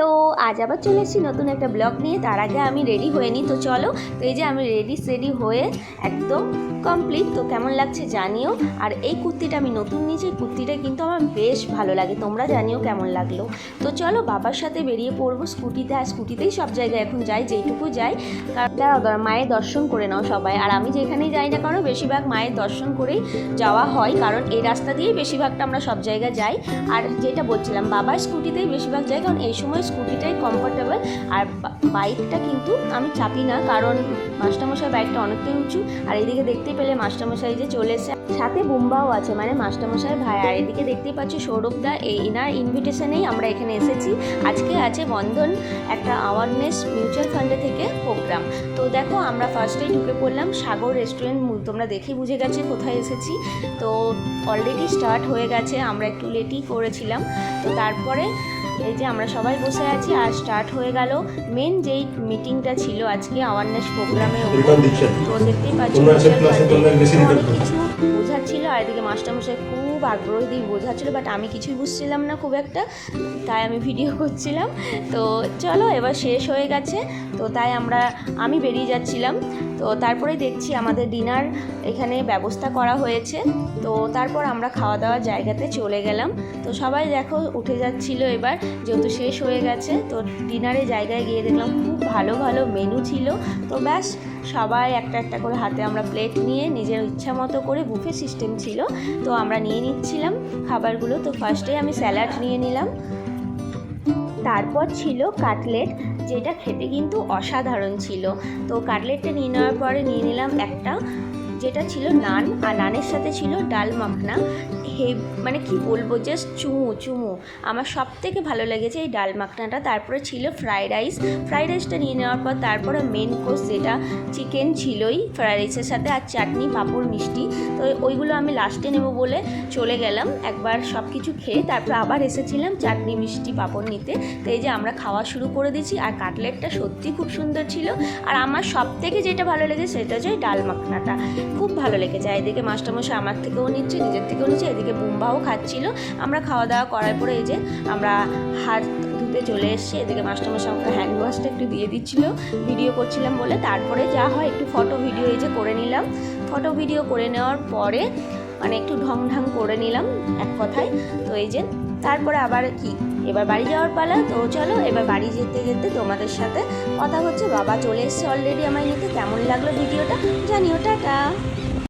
Hello, আজ আবার চলে এসেছি নতুন একটা ব্লগ নিয়ে। তার আগে আমি রেডি হয়ে নিই, তো চলো। তো এই যে আমি রেডি হয়ে একদম কমপ্লিট। তো কেমন লাগছে জানিও। আর এই কুর্তিটা আমি নতুন নিয়েছি, কুর্তিটা কিন্তু আমার বেশ ভালো লাগে, তোমরা জানিও কেমন লাগলো। তো চলো বাবার সাথে বেরিয়ে পড়বো স্কুটিতে। আর স্কুটিতেই সব জায়গায় এখন যাই, যেটুকু যাই। কারণ মায়ের দর্শন করে নাও সবাই। আর আমি যেখানেই যাই না কারণ বেশিরভাগ মায়ের দর্শন করেই যাওয়া হয়, কারণ এই রাস্তা দিয়েই বেশিরভাগটা আমরা সব জায়গায় যাই। আর যেটা বলছিলাম, বাবার স্কুটিতেই বেশিরভাগ যাই, কারণ এই সময় স্কুটিটাই কমফোর্টেবল। আর বাইকটা কিন্তু আমি চাপি না, কারণ মাস্টারমশাই বাইকটা অনেকটাই উঁচু। আর এইদিকে দেখতেই পেলে মাস্টারমশাই যে চলে এসে, সাথে বুম্বাও আছে, মানে মাস্টারমশাই ভাই। আর এদিকে দেখতেই পাচ্ছি সৌরভদা, এই ইনার ইনভিটেশনেই আমরা এখানে এসেছি। আজকে আছে বন্ধন একটা অ্যাওয়ারনেস মিউচুয়াল ফান্ডে থেকে প্রোগ্রাম। তো দেখো আমরা ফার্স্টেই ঢুকে পড়লাম সাগর রেস্টুরেন্ট। তোমরা দেখে বুঝে গেছে কোথায় এসেছি। তো অলরেডি স্টার্ট হয়ে গেছে, আমরা একটু লেটই করেছিলাম। তো তারপরে এই যে আমরা সবাই বসে আছি আর স্টার্ট হয়ে গেল মেন যেই মিটিংটা ছিল আজকে অ্যাওয়ারনেস প্রোগ্রামে। তো দেখতেই পাচ্ছি অনেক কিছু বোঝাচ্ছিল। আর এদিকে মাস্টারমশাই খুব আগ্রহ দিয়ে বোঝাচ্ছিল, বাট আমি কিছুই বুঝছিলাম না খুব একটা, তাই আমি ভিডিও করছিলাম। তো চলো এবার শেষ হয়ে গেছে, তো তাই আমি বেরিয়ে যাচ্ছিলাম। তো তারপরে দেখছি আমাদের ডিনার এখানে ব্যবস্থা করা হয়েছে। তো তারপর আমরা খাওয়া দাওয়ার জায়গাতে চলে গেলাম। তো সবাই দেখো উঠে যাচ্ছিল এবার, যেহেতু শেষ হয়ে গেছে। তো ডিনারের জায়গায় গিয়ে দেখলাম খুব ভালো ভালো মেনু ছিল। তো ব্যাস সবাই একটা একটা করে হাতে আমরা প্লেট নিয়ে নিজের ইচ্ছা মতো করে, বুফে সিস্টেম ছিল, তো আমরা নিয়ে নিচ্ছিলাম খাবারগুলো। তো ফার্স্টে আমি স্যালাড নিয়ে নিলাম, তারপর ছিল কাটলেট, যেটা খেতে কিন্তু অসাধারণ ছিল। তো কাটলেটটা নিয়ে নেওয়ার পরে নিয়ে নিলাম একটা, যেটা ছিল নান। আর নানের সাথে ছিল ডাল মাখনা। মানে কি বলবো, জাস্ট চুমু। আমার সব থেকে ভালো লেগেছে এই ডাল মাখনাটা। তারপরে ছিল ফ্রাইড রাইসটা নিয়ে নেওয়ার পর তারপরে মেন কোর্স, যেটা চিকেন ছিলই ফ্রাইড রাইসের সাথে, আর চাটনি, পাঁপড়, মিষ্টি। তো ওইগুলো আমি লাস্টে নেব বলে চলে গেলাম একবার সব কিছু খেয়ে। তারপর আবার এসেছিলাম চাটনি, মিষ্টি, পাঁপড় নিতে। তো এই যে আমরা খাওয়া শুরু করে দিয়েছি। আর কাটলেটটা সত্যি খুব সুন্দর ছিল। আর আমার সব থেকে যেটা ভালো লেগেছে সেটা হচ্ছে ডাল মাখনাটা, খুব ভালো লেগেছে। এদিকে মাস্টারমশাই আমার থেকেও নিচ্ছে, নিজের থেকেও নিচ্ছে, এদিকে বুম্বাও খাচ্ছিল। আমরা খাওয়া দাওয়া করার পরে এই যে আমরা হাত ধুতে চলে এসেছি। এদিকে মাস্টারমশাই আমাকে হ্যান্ড ওয়াশটা একটু দিয়ে দিচ্ছিল ভিডিও করছিলাম বলে। তারপরে যা হয় একটু ফটো ভিডিও এই যে করে নিলাম। ফটো ভিডিও করে নেওয়ার পরে মানে একটু ঢং করে নিলাম এক কথায়। তো এই যে তারপরে আবার এবার বাড়ি যাওয়ার পালা। তো চলো এবার বাড়ি যেতে তোমাদের সাথে কথা হচ্ছে। বাবা চলে এসছে অলরেডি আমায় নিতে। কেমন লাগলো ভিডিওটা জানিও, টাটা।